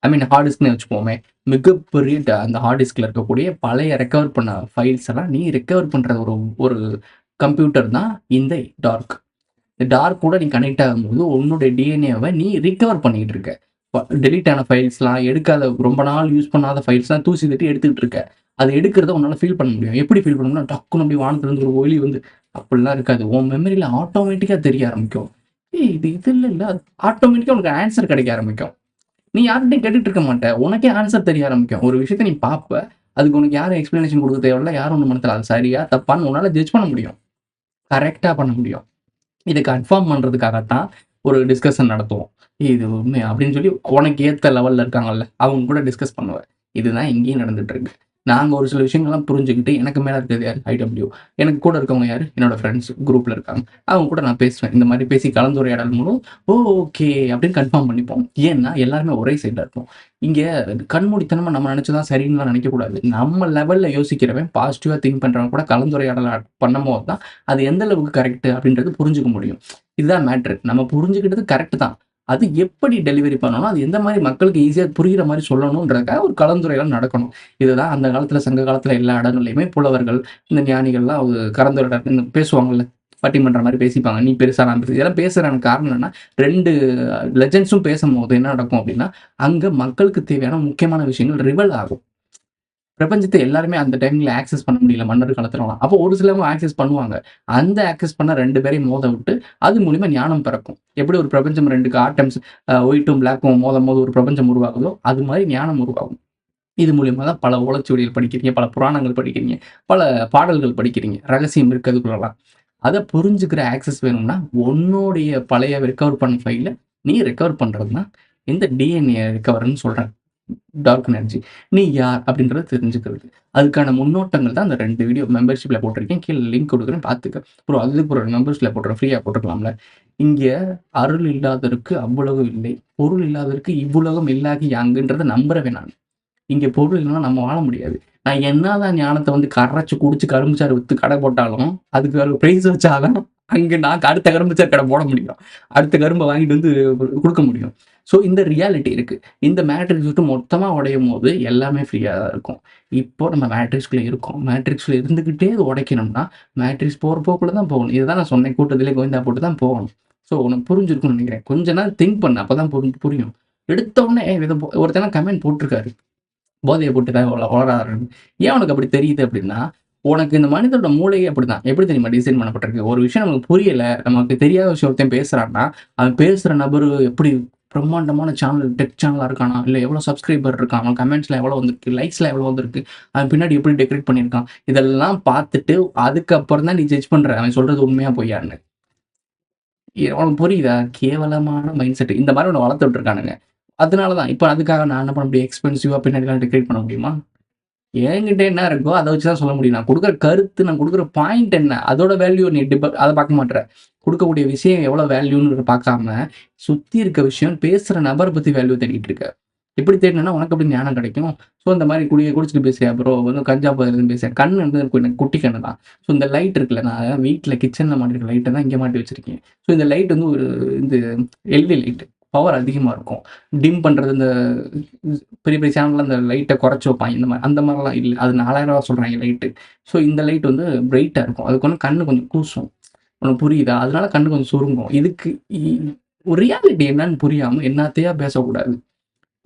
ஐ மீன் ஹார்ட் டிஸ்க்ன்னு வச்சுக்குவோமே. மிகப்பெரிய அந்த ஹார்ட் டிஸ்க்ல இருக்கக்கூடிய பழைய ரெக்கவர் பண்ண ஃபைல்ஸ் எல்லாம் நீ ரெக்கவர் பண்ற ஒரு ஒரு கம்ப்யூட்டர் தான் இந்த டார்க். இந்த டார்க் கூட நீ கனெக்ட் ஆகும்போது, உன்னுடைய டிஎன்ஏவ நீ ரிகவர் பண்ணிக்கிட்டு இருக்க. டெலீட் ஆன ஃபைல்ஸ்லாம், எடுக்காத ரொம்ப நாள் யூஸ் பண்ணாத ஃபைல்ஸ்லாம் தூசி தட்டி எடுத்துக்கிட்டு இருக்க. அத எடுக்கிறத உன்னால ஃபீல் பண்ண முடியும். எப்படி ஃபீல் பண்ண முடியும்னா, டக்குனு அப்படியே வானத்துலருந்து ஒரு ஒளி வந்து அப்படிலாம் இருக்காது. உன் மெமரியில ஆட்டோமேட்டிக்கா தெரிய ஆரம்பிக்கும். இது இல்ல. அது ஆட்டோமேட்டிக்கா உனக்கு ஆன்ஸர் கிடைக்க ஆரம்பிக்கும். நீ யார்கிட்டயும் கேட்டுட்டு இருக்க மாட்ட. உனக்கே ஆன்ஸர் தெரிய ஆரம்பிக்கும். ஒரு விஷயத்த நீ பார்ப்ப. அதுக்கு உனக்கு யாரும் எக்ஸ்ப்ளனேஷன் குடுக்க தேவையில்ல. யாரும் ஒண்ணும் பண்ண தேவையில்ல. அது சரியா? தப்பான்னு உன்னால ஜட்ஜ் பண்ண முடியும். கரெக்ட்டா பண்ண முடியும். இத கன்ஃபார்ம் பண்றதுக்காகத்தான் ஒரு டிஸ்கஷன் நடத்துவோம். இது உண்மையா? அப்படின்னு சொல்லி உனக்கு ஏத்த லெவல்ல இருக்காங்கல்ல, அவங்க கூட டிஸ்கஸ் பண்ணுவ. இதுதான் இங்கேயும் நடந்துட்டு இருக்கு. நாங்க ஒரு சில விஷயங்கள்லாம் புரிஞ்சுக்கிட்டு, எனக்கு மேல இருக்கிறது யாரு? ஐடபிள்யூ. எனக்கு கூட இருக்கவங்க யாரு? என்னோட ஃப்ரெண்ட்ஸ் குரூப்ல இருக்காங்க. அவங்க கூட நான் பேசுவேன். இந்த மாரி பேசி கலந்துரையாடல் மூலம், ஓகே அப்படின்னு கன்ஃபார்ம் பண்ணிப்போம். ஏன்னா, எல்லாருமே ஒரே சைடுல இருப்போம். இங்க கண்மூடித்தனமா நம்ம நெனச்சது சரின்னுலாம் நெனைக்கக்கூடாது. நம்ம லெவல்ல யோசிக்கிறவன், பாசிட்டிவா திங்க் பண்றவன் கூட கலந்துரையாடல் பண்ணும்போது தான், அது எந்த அளவுக்கு கரெக்ட் அப்படின்றது புரிஞ்சுக்க முடியும். இதுதான் மேட்ரு. நம்ம புரிஞ்சுக்கிட்டது கரெக்ட் தான். அது எப்படி டெலிவரி பண்ணணும், அது எந்த மாரி மக்களுக்கு ஈஸியா புரியிற மாரி சொல்லணுன்றதுக்காக ஒரு கலந்துரையாடல் நடக்கணும். இதுதான் அந்த காலத்துல, சங்க காலத்துல எல்லா இடங்கள்லயுமே புலவர்கள், இந்த ஞானிகள்லாம் கலந்துரையாடல் பேசுவாங்கல்ல. பட்டிமன்றம் மாரி பேசிப்பாங்க. நீ பெருசா, நான் பெருசா. இதெல்லாம் பேசுறதுக்கான காரணம் என்னன்னா, 2 லெஜண்ட்ஸும் பேசும்போது என்ன நடக்கும் அப்டின்னா, அங்க மக்களுக்கு தேவையான முக்கியமான விஷயங்கள் ரிவீல் ஆகும். பிரபஞ்சத்த எல்லாருமே அந்த டைம்ல ஆக்சஸ் பண்ண முடியல மன்னர் காலத்துலலாம். அப்போ ஒரு சிலவங்க ஆக்சஸ் பண்ணுவாங்க. அந்த ஆக்சஸ் பண்ண 2 பேரையும் மோத விட்டு, அது மூலியமா ஞானம் பிறக்கும். எப்படி ஒரு பிரபஞ்சம் 2 ஆட்டம்ஸ் ஒயிட்டும், பிளாக்கும் மோதும்போது ஒரு பிரபஞ்சம் உருவாகுதோ, அது மாரி ஞானம் உருவாகும். இது மூலியமா தான் பல ஓலைச்சுவடிகள் படிக்கிறீங்க, பல புராணங்கள் படிக்கிறீங்க, பல பாடல்கள் படிக்கிறீங்க. ரகசியம் இருக்கு அதுக்குள்ளலாம். அத புரிஞ்சுக்கிற ஆக்சஸ் வேணும்னா, உன்னுடைய பழைய ரெக்கவர் பண்ண ஃபைல நீ ரெக்கவர் பண்றது தான் இந்த டிஎன்ஏ ரெக்கவர்ன்னு சொல்றேன். Dark energy. நீ யார்? அப்படின்றத தெரிஞ்சுக்கிறது. அதுக்கான முன்னோட்டங்கள் தான் அந்த 2 வீடியோ மெம்பர்ஷிப்ல போட்டிருக்கேன். கீழ லிங்க் குடுக்குறேன் பார்த்துக்க. ப்ரோ அதுக்கு ப்ரோ மெம்பர்ஸ்ல போட்டுறேன். ஃப்ரீயா போட்டுக்கலாம்ல. இங்க அருள் இல்லாதவருக்கு அவ்வுலகம் இல்லை. பொருள் இல்லாதவருக்கு இவ்வுலகம் இல்லாகி யாங்குன்றத நம்புறவன் நான். இங்க பொருள் இல்லன்னா நம்ம வாழ முடியாது. நான் என்னதான் ஞானத்த வந்து கரைச்சு குடிச்சு கரும்பு சாறு வித்து கடை போட்டாலும், அதுக்கு ஒரு பிரைஸ் வச்சா தான் அங்க நான் அடுத்த கரும்பு சாறு கடை போட முடியும். அடுத்த கரும்ப வாங்கிட்டு வந்து குடுக்க முடியும். ஸோ இந்த ரியாலிட்டி இருக்கு. இந்த மேட்ரிக்ஸ் விட்டு மொத்தமா உடையும்போது எல்லாமே ஃப்ரீயா தான் இருக்கும். இப்போ நம்ம மேட்ரிக்ஸ்குள்ள இருக்கோம். மேட்ரிக்ஸ்ல இருந்துகிட்டே அது உடைக்கணும்னா, மேட்ரிக்ஸ் போற போக்குல தான் போகணும். இதுதான் நான் சொன்னேன். கூட்டத்திலே கோவிந்தா போட்டு தான் போகணும். ஸோ உனக்கு புரிஞ்சிருக்கும்னு நெனைக்கிறேன். கொஞ்ச நேரம் திங்க் பண்ணு. அப்பதான் புரியும். எடுத்த உடனே ஒருத்தன் கமெண்ட் போட்டிருக்காரு. போதைய போட்டு தான் வளராருன்னு. ஏன் உனக்கு அப்படி தெரியுது அப்படின்னா, உனக்கு இந்த மனிதனோட மூளையே அப்படிதான். எப்படி தெரியுமா டிசைன் பண்ணப்பட்டிருக்கு? ஒரு விஷயம் நமக்கு புரியல, நமக்கு தெரியாத விஷயம் ஒருத்தன் பேசுறான்னா, அவன் பேசுற நபரு எப்படி பிரம்மாண்டமான சேனல், டெக் சேனலா இருக்கானா? இல்ல எவ்வளோ சப்ஸ்கிரைபர் இருக்கான்? அவன் கமெண்ட்ஸ்ல எவ்வளோ வந்திருக்கு? லைக்ஸ்ல எவ்வளோ வந்திருக்கு? அவன் பின்னாடி எப்படி டெக்கரேட் பண்ணியிருக்கான்? இதெல்லாம் பார்த்துட்டு, அதுக்கப்புறம் தான் நீ ஜட்ஜ் பண்ற. அவன் சொல்றது உண்மையா பொய்யான்னு. உனக்கு புரியுதா? கேவலமான மைண்ட் செட். இந்த மாரி உன்ன வளர்த்து விட்டுருக்கானுங்க. அதனால தான். இப்ப அதுக்காக நான் என்ன பண்ண முடியும்? எக்ஸ்பென்சிவா பின்னாடிலாம் டெக்கரேட் பண்ண முடியுமா? என்கிட்ட என்ன இருக்கோ அத வச்சு தான் சொல்ல முடியும். நான் குடுக்குற கருத்து, நான் குடுக்குற பாயிண்ட் என்ன? அதோட வேல்யூ நீ அத பார்க்க மாட்ற. குடுக்கக்கூடிய விஷயம் எவ்வளோ வேல்யூன்னு பார்க்காம, சுத்தி இருக்க விஷயம், பேசுற நபர பத்தி வேல்யூ தேடிட்டு இருக்க. இப்படி தேடுனேன்னா உனக்கு எப்படி ஞானம் கிடைக்கும்? ஸோ இந்த மாரி குடிச்சிட்டு பேசுறியா ப்ரோ? வந்து கஞ்சா போதையில பேசுறேன். கண்ணு வந்து எனக்கு குட்டி கண்ணு தான். ஸோ இந்த லைட் இருக்குல்ல, நான் வீட்ல கிச்சன்ல மாட்டிருக்க லைட்ட தான் இங்க மாட்டி வச்சிருக்கேன். ஸோ இந்த லைட் வந்து ஒரு இந்த எல்இடி லைட். பவர் அதிகமா இருக்கும். டிம் பண்றது இந்த பெரிய பெரிய சேனல்ல அந்த லைட்ட குறைச்சு வைப்பாங்க. இந்த மாரி அந்த மாரிலாம் இல்ல. அது ரூ. 4000 சொல்றாங்க லைட்டு. ஸோ இந்த லைட் வந்து பிரைட்டா இருக்கும். அதுக்கு வந்து கண்ணு கொஞ்சம் கூசும். உனக்கு புரியுதா? அதனால கண்ணு கொஞ்சம் சுருங்கும். இதுக்கு ஒரு ரியாலிட்டி என்னன்னு புரியாம என்னாத்தையா பேசக்கூடாது.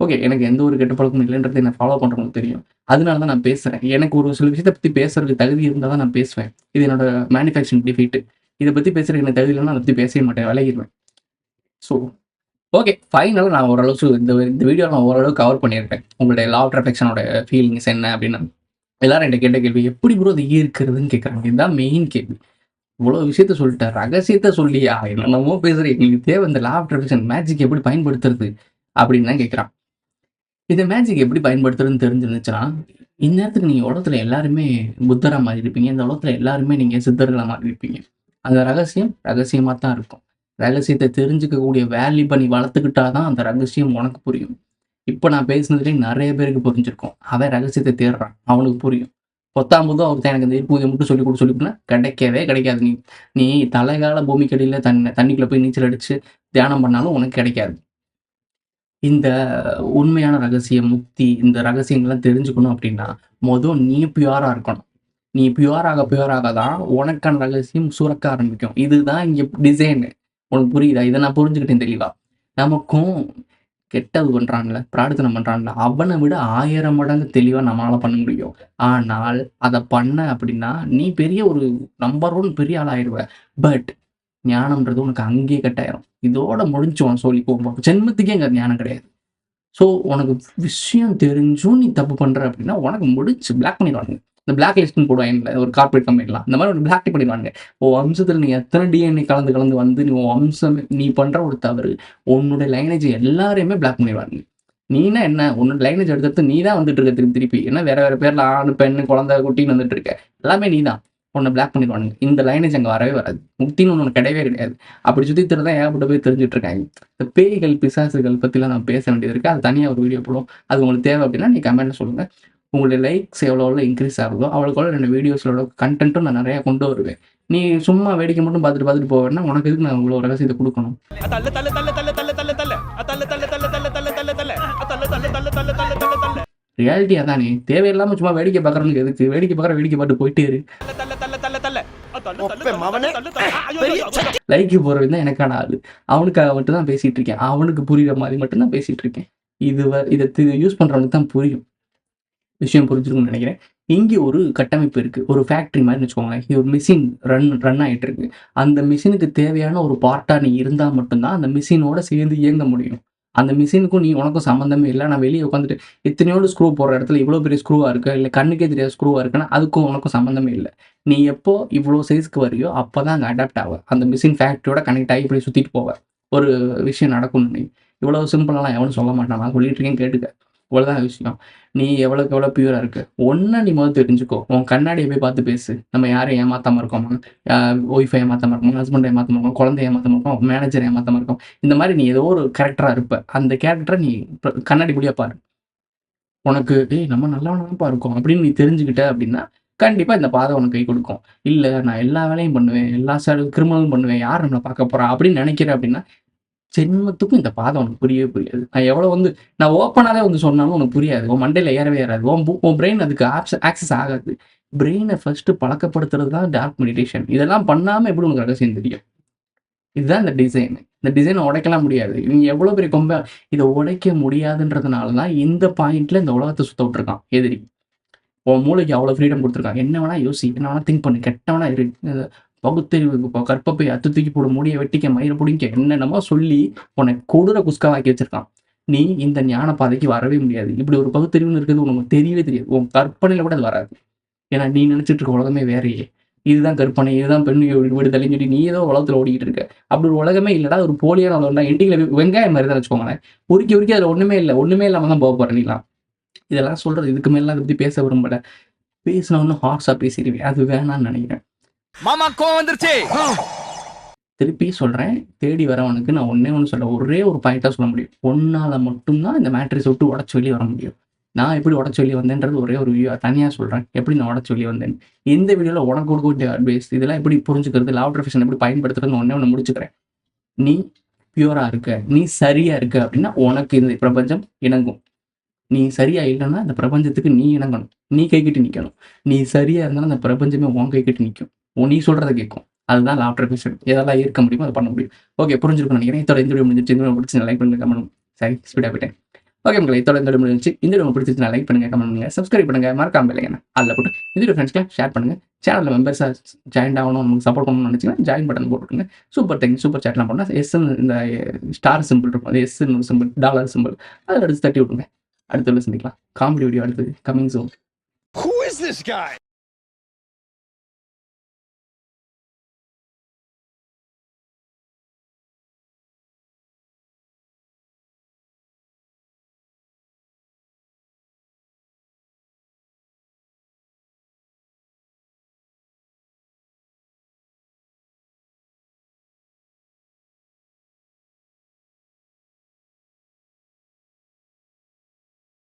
ஓகே. எனக்கு எந்த ஒரு கெட்ட பழக்கமும் இல்லைன்றது என்ன ஃபாலோ பண்றவங்களுக்கு தெரியும். அதனால தான் நான் பேசுறேன். எனக்கு ஒரு சில விஷயத்த பத்தி பேசுறதுக்கு தகுதி இருந்தா தான் நான் பேசுவேன். இது என்னோட மேனுஃபேக்சரிங் டிஃபீட். இத பத்தி பேசுறதுக்கு எனக்கு தகுதி இல்லன்னா அத பத்தி பேசவே மாட்டேன். விலகிருவேன். So okay. ஃபைனலா நான் ஓரளவு இந்த வீடியோல நான் ஓரளவு கவர் பண்ணியிருப்பேன். உங்களுடைய லா ஆஃப் அட்ராக்ஷனோட ஃபீலிங்ஸ் என்ன அப்படின்னு. எல்லாரும் என்ட்ட கேட்ட கேள்வி, எப்படி ப்ரோ அத ஈர்க்கிறதுன்னு கேட்குறாங்க. இதுதான் மெயின் கேள்வி. இவ்வளோ விஷயத்த சொல்லிட்டேன். ரகசியத்த சொல்லியா? என்னென்னமோ பேசுறீங்க. எங்களுக்கு தேவை இந்த லா ஆஃப் அட்ராக்ஷன் மேஜிக் எப்படி பயன்படுத்துறது? அப்படின்னு தான் கேட்குறான். இந்த மேஜிக் எப்படி பயன்படுத்துறதுன்னு தெரிஞ்சிருந்துச்சுன்னா, இந்நேரத்துக்கு நீங்க உலகத்துல எல்லாருமே புத்தரா மாறியிருப்பீங்க. இந்த உலகத்துல எல்லாருமே நீங்க சித்தர்களா மாறியிருப்பீங்க. அந்த ரகசியம் ரகசியமா தான் இருக்கும். ரகசியத்த தெரிஞ்சுக்கக்கூடிய வேல்யூ நீ வளர்த்துக்கிட்டா தான் அந்த ரகசியம் உனக்கு புரியும். இப்ப நான் பேசினதுலயே நெறைய பேருக்கு புரிஞ்சிருக்கும். அவன் ரகசியத்த தேடுறான். அவனுக்கு புரியும். பொத்தாம்பூதா ஒருத்தன் எனக்கு இந்த பூஜை மட்டும் சொல்லிக் குடு சொல்லிக் குடுன்னா கிடைக்கவே கிடைக்காது. நீ தலைகால பூமிக்கடியில தண்ணிக்குள்ள போய் நீச்சல் அடிச்சு தியானம் பண்ணாலும் உனக்கு கிடைக்காது. இந்த உண்மையான ரகசியம், முக்தி, இந்த ரகசியங்கள்லாம் தெரிஞ்சுக்கணும் அப்படின்னா, நீ பியூரா இருக்கணும். நீ பியூர் ஆக தான் உனக்கான ரகசியம் சுரக்க ஆரம்பிக்கும். இதுதான் இங்க டிசைனு. உனக்கு புரியுதா? இத நான் புரிஞ்சுக்கிட்டேன் தெளிவா. நமக்கும் கெட்டது பண்றான்ல, பிராடுத்தனம் பண்றான்ல, அவன விட 1000 மடங்கு தெளிவா நம்மளால பண்ண முடியும். ஆனால் அத பண்ண அப்படின்னா, நீ பெரிய ஒரு நம்பர் 1 பெரிய ஆள் ஆயிருவ. பட் ஞானம்ன்றது உனக்கு அங்கேயே கட் ஆயிரும். இதோட முடிஞ்சுச்சு உன் சோலி. ஜென்மத்துக்கே அங்க ஞானம் கிடையாது. ஸோ உனக்கு விஷயம் தெரிஞ்சும் நீ தப்பு பண்ற அப்படின்னா, உனக்கு முடிஞ்சுச்சு. பிளாக் பண்ணிடுவானுங்க. இந்த பிளாக் லிஸ்ட்ன்னு போடுவாங்கல்ல ஒரு கார்ப்பரேட் கம்பெனிலாம். இந்த மாதிரி ஒரு பிளாக் பண்ணிடுவானுங்க. உன் வம்சத்துல நீ எத்தனை டிஎன்ஏ கலந்து வந்து நீ உன் வம்சமே நீ பண்ற ஒரு தவறு, உன்னுடைய லைனேஜ் எல்லாரையுமே பிளாக் பண்ணிடுவானுங்க. நீனா என்ன? உன்னோட லைனேஜ் எடுத்து நீ தான் வந்துட்டு இருக்க திருப்பி. ஏன்னா வேற பேர்ல ஆணு, பெண்ணு, குழந்தை, குட்டின்னு வந்துட்டு இருக்க. எல்லாமே நீ தான். உன்னை பிளாக் பண்ணிடுவானுங்க. இந்த லைனேஜ் அங்க வரவே வராது. முக்தின்னு ஒண்ணு கிடையவே கிடையாது. அப்படி சுத்தி தான் ஏகப்பட்ட பேர் தெரிஞ்சுட்டு இருக்காங்க. இந்த பேய்கள், பிசாசுகள் பத்திலாம் நான் பேச வேண்டியது இருக்கு. அது தனியா ஒரு வீடியோ போடுவோம். அது உங்களுக்கு தேவை அப்படின்னா நீ கமெண்ட்ல சொல்லுங்க. உங்களுடைய லைக்ஸ் எவ்வளோ இன்க்ரீஸ் ஆகுதோ அவ்வளோக்கு என்னோட வீடியோஸோட கண்டென்ட்டும் நான் நிறைய கொண்டு வருவேன். நீ சும்மா வேடிக்கை மட்டும் பார்த்துட்டு போவேன்னா உனக்கு எதுக்கு நான் இவ்வளோ ரகசியத்தை கொடுக்கணும்? ரியாலிட்டி அதானே. தேவையில்லாம சும்மா வேடிக்கை பார்க்கறவனுக்கு எதுக்கு? வேடிக்கை பார்த்து போயிட்டே இரு. லைக் போறவன் தான் எனக்கான ஆளு. அவனுக்காக மட்டும் தான் பேசிட்டு இருக்கேன். அவனுக்கு புரியுற மாதிரி மட்டும் தான் பேசிட்டு இருக்கேன். இதை யூஸ் பண்றவனுக்கு தான் புரியும். விஷயம் புரிஞ்சிருக்கும்னு நினைக்கிறேன். இங்கே ஒரு கட்டமைப்பு இருக்கு. ஒரு ஃபேக்டரி மாதிரி வச்சுக்கோங்களேன். ஒரு மிஷின் ரன் ஆயிட்டு இருக்கு. அந்த மிஷினுக்கு தேவையான ஒரு பார்ட்டா நீ இருந்தா மட்டும்தான் அந்த மிஷினோட சேர்ந்து இயங்க முடியும். அந்த மிஷினுக்கும் உனக்கும் சம்மந்தமே இல்ல. நான் வெளிய உட்காந்துட்டு எத்தனையோண்டு ஸ்க்ரூ போடுற இடத்துல இவ்வளோ பெரிய ஸ்க்ரூவா இருக்கு, இல்ல கண்ணுக்கே தெரியாத ஸ்க்ரூவா இருக்குன்னா, அதுக்கும் உனக்கும் சம்மந்தமே இல்ல. நீ எப்போ இவ்வளோ சைஸ்க்கு வரியோ அப்பதான் அங்க அடாப்ட் ஆவ. அந்த மிஷின் ஃபேக்டரியோட கனெக்ட் ஆகி இப்படி சுத்திட்டு போவ. ஒரு விஷயம் நடக்கும்னு நீ. இவ்வளவு சிம்பிளாலாம் எவனும் சொல்ல மாட்டான். நான் சொல்லிட்டு இருக்கேன் கேட்டுக்க. இவ்வளவுதான் விஷயம். நீ எவ்வளவுக்கு எவ்வளோ பியூரா இருக்கு. நீ முதல்ல தெரிஞ்சுக்கோ. உன் கண்ணாடியை போய் பார்த்து பேசு. நம்ம யாரையும் ஏமாத்தாம இருக்கோமா? ஒய்ஃபை ஏமாத்தாம இருக்கோம், ஹஸ்பண்டை ஏமாத்தாம இருக்கோம், குழந்தைய ஏமாத்தாம இருக்கோம், மேனேஜர் ஏமாத்தாம இருக்கோம். இந்த மாதிரி நீ ஏதோ ஒரு கேரக்டரா இருப்ப. அந்த கேரக்டரை நீ கண்ணாடி முடியா பாரு. உனக்கு நம்ம நல்லவனாப்பா இருக்கோம் அப்படின்னு நீ தெரிஞ்சுக்கிட்ட அப்படின்னா கண்டிப்பா இந்த பாதை உனக்கு கை கொடுக்கும். இல்ல நான் எல்லா வேலையும் பண்ணுவேன், எல்லா கிரிமினலும் பண்ணுவேன், யார் நம்மளை பார்க்க போறா அப்படின்னு நினைக்கிறேன் அப்படின்னா ஜென்மத்துக்கும் இந்த பாதை உனக்கு புரியவே புரியாது. நான் எவ்வளவு நான் ஓப்பனாவே சொன்னாலும் உனக்கு புரியாது. உன் மண்டையில ஏறவே ஏறாது. உன் பிரெயின் அதுக்கு ஆக்சஸ் ஆகாது. பிரெயினை ஃபர்ஸ்ட் பழக்கப்படுத்துறது தான் டார்க் மெடிடேஷன். இதெல்லாம் பண்ணாம எப்படி உனக்கு ரகசியம் தெரியும்? இதுதான் இந்த டிசைன். இந்த டிசைனை உடைக்கலாம் முடியாது. நீங்க எவ்வளவு பெரிய இதை உடைக்க முடியாதுன்றதுனால தான் இந்த பாயிண்ட்ல இந்த உலகத்தை சுத்த விட்டுருக்கான் எதிரி. உன் மூளைக்கு அவ்வளவு ஃப்ரீடம் கொடுத்துருக்கான். என்ன வேணா யோசி, என்ன வேணா திங்க் பண்ணு, கெட்டவனா இரு, பகுத்தறிவு கற்பப்பை அத்து தூக்கி போட, முடிய வெட்டிக்க, மயிரை பிடிக்க, என்னென்னமோ சொல்லி உன்னை கொடூர குஸ்காவாக்கி வச்சிருக்கான். நீ இந்த ஞான பாதைக்கு வரவே முடியாது. இப்படி ஒரு பகுத்தறிவுன்னு இருக்கிறது உனக்கு தெரியவே தெரியாது. உன் கற்பனையில கூட அது வராது. ஏன்னா நீ நினைச்சிட்டு இருக்க உலகமே வேறையே. இதுதான் கற்பனை, இதுதான் பெண் விடுதலைன்னு சொல்லி நீ ஏதோ உலகத்துல ஓடிக்கிட்டு இருக்க. அப்படி ஒரு உலகமே இல்லடா. ஒரு போலியான உலகம். எண்டிங்ல வெங்காயம் மாதிரி தான் வச்சுக்கோங்களேன். உருக்கி அதுல ஒண்ணுமே இல்லாம தான் போக போற நீலாம். இதெல்லாம் சொல்றது இதுக்கு மேல அதை பத்தி பேச விரும்பல. பேசினவொன்னு ஹார்ஸா பேசிடுவேன். அது வேணான்னு நினைக்கிறேன். மாமா கோவம் வந்துருச்சு. திருப்பி சொல்றேன். தேடி வரவனுக்கு நான் ஒண்ணு சொல்ல, ஒரே ஒரு பாயிண்டா சொல்ல முடியும். ஒன்னால மட்டும்தான் இந்த மேட்ரிக்ஸ் விட்டு உடச்சு வெளியே வர முடியும். நான் எப்படி உடச்சு வெளியே வந்தேன்றது ஒரே ஒரு வீடியோ தனியா சொல்றேன். எப்படி நான் உடச்சு வெளியே வந்தேன். இந்த வீடியோல உனக்கு கொடுக்க வேண்டிய அட்வைஸ் இதெல்லாம் எப்படி புரிஞ்சுக்கிறது, லா ஆஃப் அட்ராக்ஷன் எப்படி பயன்படுத்துறதுன்னு ஒண்ணு முடிச்சுக்கிறேன். நீ பியூரா இருக்க, நீ சரியா இருக்க அப்படின்னா உனக்கு இந்த பிரபஞ்சம் இணங்கும். நீ சரியா இல்லைன்னா இந்த பிரபஞ்சத்துக்கு நீ இணங்கணும். நீ கைக்கிட்டு நிக்கணும். நீ சரியா இருந்தாலும் அந்த பிரபஞ்சமே உன் கைக்கிட்டு நிற்கும். நீ சொல்றதை கேட்கும். அதுதான் லா ஆஃப் அட்ராக்ஷன். எதெல்லாம் இருக்க முடியுமோ அதை பண்ண முடியும். ஓகே, புரிஞ்சிருக்கும்னு நினைக்கிறேன். இதோட இந்த வீடியோ முடிஞ்சிருச்சு. இந்த வீடியோ பிடிச்சி லைக் பண்ணுங்க, கமெண்ட். சரி, ஸ்பீடா போயிட்டேன். ஓகே உங்களை தொடர்ந்து முடிஞ்சு இந்த வீடியோ பிடிச்சிருந்தா லைக் பண்ணுங்க, கமெண்ட் பண்ணுங்க, சப்ஸ்கிரைப் பண்ணுங்க, மறக்காம இல்லைங்க அதில் போட்டு இந்த வீடியோ ஃப்ரெண்ட்ஸ்க்கு ஷேர் பண்ணுங்க. சேனலில் மெம்பர்ஸாக ஜாயின் ஆகணும், நமக்கு சப்போர்ட் பண்ணணும்னு நினச்சிங்கன்னா ஜாயின் பட்டன் போட்டுருங்க. Super thanks. சூப்பர் சேட்லாம் போனால் எஸ்ன்னு இந்த ஸ்டார் சிம்பிள் இருக்கும், அது எஸ்ன்னு ஒரு சிம்பிள், டாலர் சிம்பிள், அதில் எடுத்து தட்டி விட்டுருங்க. அடுத்த சந்திக்கலாம். காமெடி வீடியோ அடுத்தது coming soon. Who is this guy?